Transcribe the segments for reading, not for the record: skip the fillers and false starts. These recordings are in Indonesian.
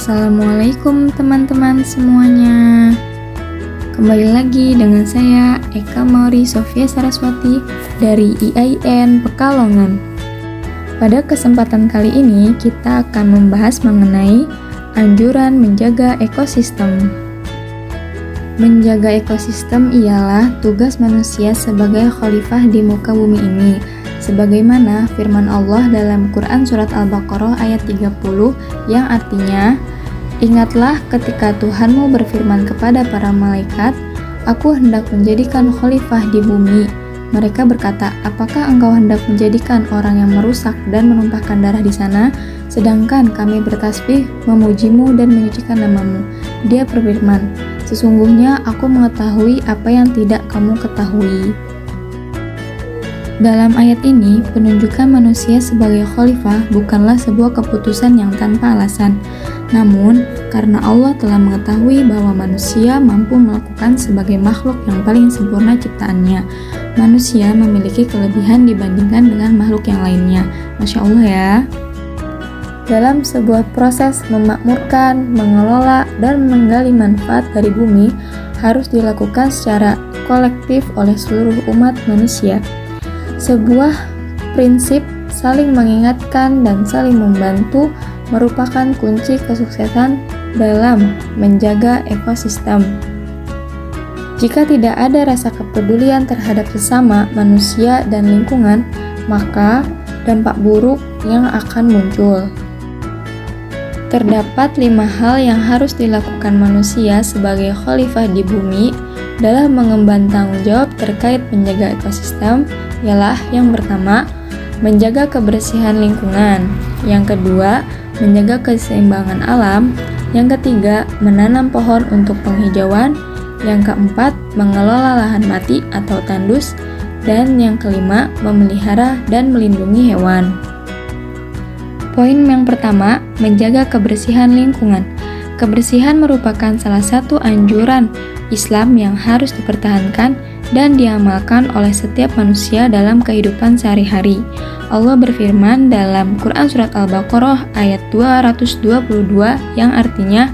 Assalamualaikum teman-teman semuanya. Kembali lagi dengan saya Eka Mauri Sofia Saraswati dari IAIN Pekalongan. Pada kesempatan kali ini kita akan membahas mengenai anjuran menjaga ekosistem. Menjaga ekosistem ialah tugas manusia sebagai khalifah di muka bumi ini. Sebagaimana firman Allah dalam Quran Surat Al-Baqarah ayat 30 yang artinya, "Ingatlah ketika Tuhanmu berfirman kepada para malaikat, Aku hendak menjadikan khalifah di bumi. Mereka berkata, apakah engkau hendak menjadikan orang yang merusak dan menumpahkan darah di sana? Sedangkan kami bertasbih, memujimu dan menyucikan namamu." Dia berfirman, "Sesungguhnya aku mengetahui apa yang tidak kamu ketahui." Dalam ayat ini, penunjukan manusia sebagai khalifah bukanlah sebuah keputusan yang tanpa alasan. Namun, karena Allah telah mengetahui bahwa manusia mampu melakukan sebagai makhluk yang paling sempurna ciptaannya, manusia memiliki kelebihan dibandingkan dengan makhluk yang lainnya. Masya Allah ya. Dalam sebuah proses memakmurkan, mengelola, dan menggali manfaat dari bumi harus dilakukan secara kolektif oleh seluruh umat manusia. Sebuah prinsip saling mengingatkan dan saling membantu merupakan kunci kesuksesan dalam menjaga ekosistem. Jika tidak ada rasa kepedulian terhadap sesama manusia dan lingkungan, maka dampak buruk yang akan muncul. Terdapat 5 hal yang harus dilakukan manusia sebagai khalifah di bumi dalam mengemban tanggung jawab terkait menjaga ekosistem, ialah yang pertama, menjaga kebersihan lingkungan. Yang kedua, menjaga keseimbangan alam. Yang ketiga, menanam pohon untuk penghijauan. Yang keempat, mengelola lahan mati atau tandus. Dan yang kelima, memelihara dan melindungi hewan. Poin yang pertama, menjaga kebersihan lingkungan. Kebersihan merupakan salah satu anjuran Islam yang harus dipertahankan dan diamalkan oleh setiap manusia dalam kehidupan sehari-hari. Allah berfirman dalam Quran Surat Al-Baqarah ayat 222 yang artinya,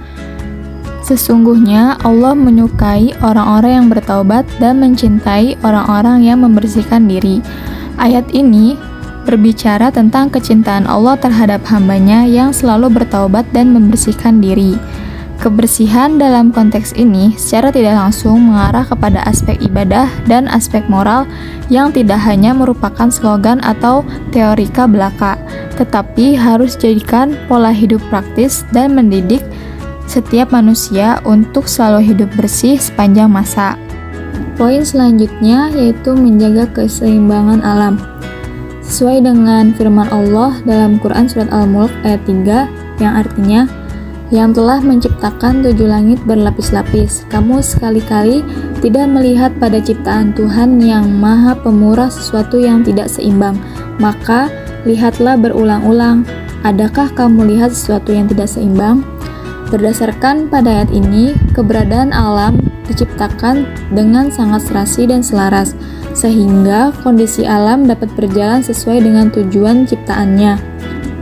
"Sesungguhnya Allah menyukai orang-orang yang bertaubat dan mencintai orang-orang yang membersihkan diri." Ayat ini berbicara tentang kecintaan Allah terhadap hambanya yang selalu bertaubat dan membersihkan diri. Kebersihan dalam konteks ini secara tidak langsung mengarah kepada aspek ibadah dan aspek moral yang tidak hanya merupakan slogan atau teorika belaka, tetapi harus dijadikan pola hidup praktis dan mendidik setiap manusia untuk selalu hidup bersih sepanjang masa. Poin selanjutnya yaitu menjaga keseimbangan alam. Sesuai dengan firman Allah dalam Quran Surat Al-Mulk ayat 3 yang artinya, "Yang telah menciptakan 7 langit berlapis-lapis, kamu sekali-kali tidak melihat pada ciptaan Tuhan yang Maha Pemurah sesuatu yang tidak seimbang. Maka lihatlah berulang-ulang, adakah kamu lihat sesuatu yang tidak seimbang?" Berdasarkan pada ayat ini, keberadaan alam diciptakan dengan sangat serasi dan selaras, sehingga kondisi alam dapat berjalan sesuai dengan tujuan ciptaannya.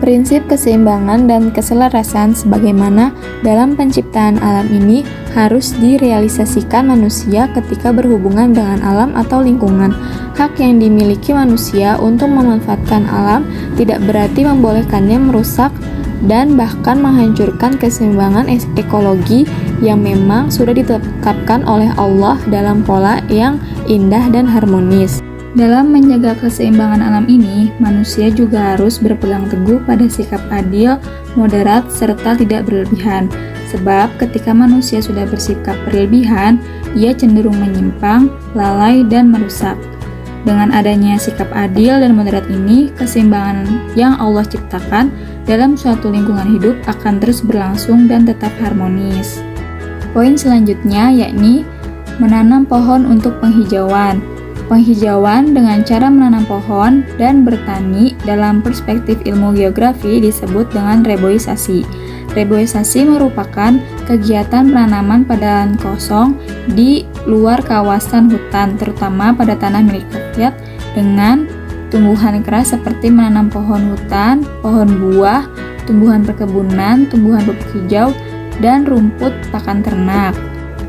Prinsip keseimbangan dan keselarasan sebagaimana dalam penciptaan alam ini harus direalisasikan manusia ketika berhubungan dengan alam atau lingkungan. Hak yang dimiliki manusia untuk memanfaatkan alam tidak berarti membolehkannya merusak dan bahkan menghancurkan keseimbangan ekologi yang memang sudah ditetapkan oleh Allah dalam pola yang indah dan harmonis. Dalam menjaga keseimbangan alam ini, manusia juga harus berpegang teguh pada sikap adil, moderat, serta tidak berlebihan. Sebab ketika manusia sudah bersikap berlebihan, ia cenderung menyimpang, lalai, dan merusak. Dengan adanya sikap adil dan moderat ini, keseimbangan yang Allah ciptakan dalam suatu lingkungan hidup akan terus berlangsung dan tetap harmonis. Poin selanjutnya yakni menanam pohon untuk penghijauan. Penghijauan dengan cara menanam pohon dan bertani dalam perspektif ilmu geografi disebut dengan reboisasi. Reboisasi merupakan kegiatan penanaman pada lahan kosong di luar kawasan hutan, terutama pada tanah milik rakyat, dengan tumbuhan keras seperti menanam pohon hutan, pohon buah, tumbuhan perkebunan, tumbuhan pupuk hijau, dan rumput pakan ternak.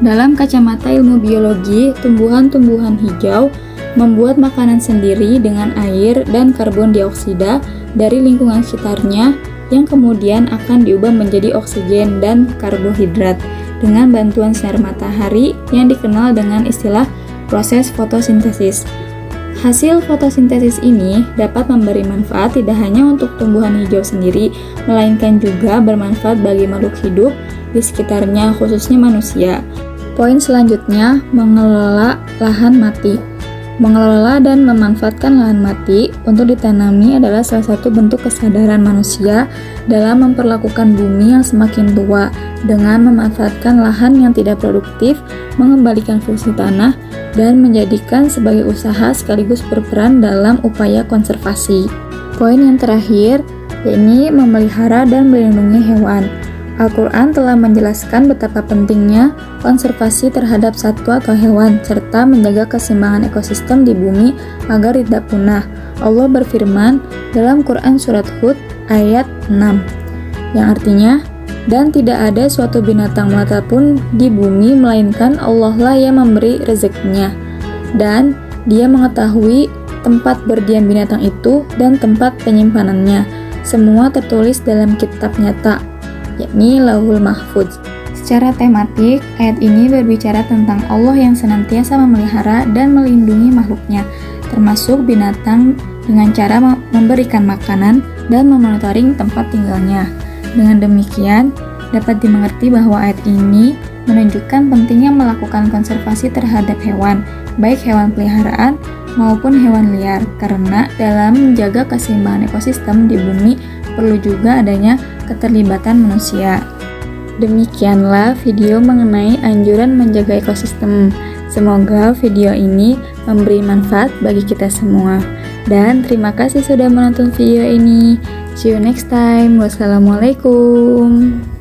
Dalam kacamata ilmu biologi, tumbuhan-tumbuhan hijau membuat makanan sendiri dengan air dan karbon dioksida dari lingkungan sekitarnya yang kemudian akan diubah menjadi oksigen dan karbohidrat dengan bantuan sinar matahari yang dikenal dengan istilah proses fotosintesis. Hasil fotosintesis ini dapat memberi manfaat tidak hanya untuk tumbuhan hijau sendiri, melainkan juga bermanfaat bagi makhluk hidup di sekitarnya, khususnya manusia. Poin selanjutnya, mengelola lahan mati. Mengelola dan memanfaatkan lahan mati untuk ditanami adalah salah satu bentuk kesadaran manusia dalam memperlakukan bumi yang semakin tua dengan memanfaatkan lahan yang tidak produktif, mengembalikan fungsi tanah, dan menjadikan sebagai usaha sekaligus berperan dalam upaya konservasi. Poin yang terakhir, yakni memelihara dan melindungi hewan. Al-Quran telah menjelaskan betapa pentingnya konservasi terhadap satwa atau hewan, serta menjaga keseimbangan ekosistem di bumi agar tidak punah. Allah berfirman dalam Quran Surat Hud ayat 6, yang artinya, dan tidak ada suatu binatang melata pun di bumi, melainkan Allah lah yang memberi rezekinya, dan Dia mengetahui tempat berdiam binatang itu dan tempat penyimpanannya. Semua tertulis dalam kitab nyata, yakni Lauhul Mahfudz. Secara tematik, ayat ini berbicara tentang Allah yang senantiasa memelihara dan melindungi makhluknya, termasuk binatang, dengan cara memberikan makanan dan memonitoring tempat tinggalnya. Dengan demikian, dapat dimengerti bahwa ayat ini menunjukkan pentingnya melakukan konservasi terhadap hewan, baik hewan peliharaan maupun hewan liar, karena dalam menjaga keseimbangan ekosistem di bumi perlu juga adanya keterlibatan manusia. Demikianlah video mengenai anjuran menjaga ekosistem. Semoga video ini memberi manfaat bagi kita semua. Dan terima kasih sudah menonton video ini. See you next time. Wassalamualaikum.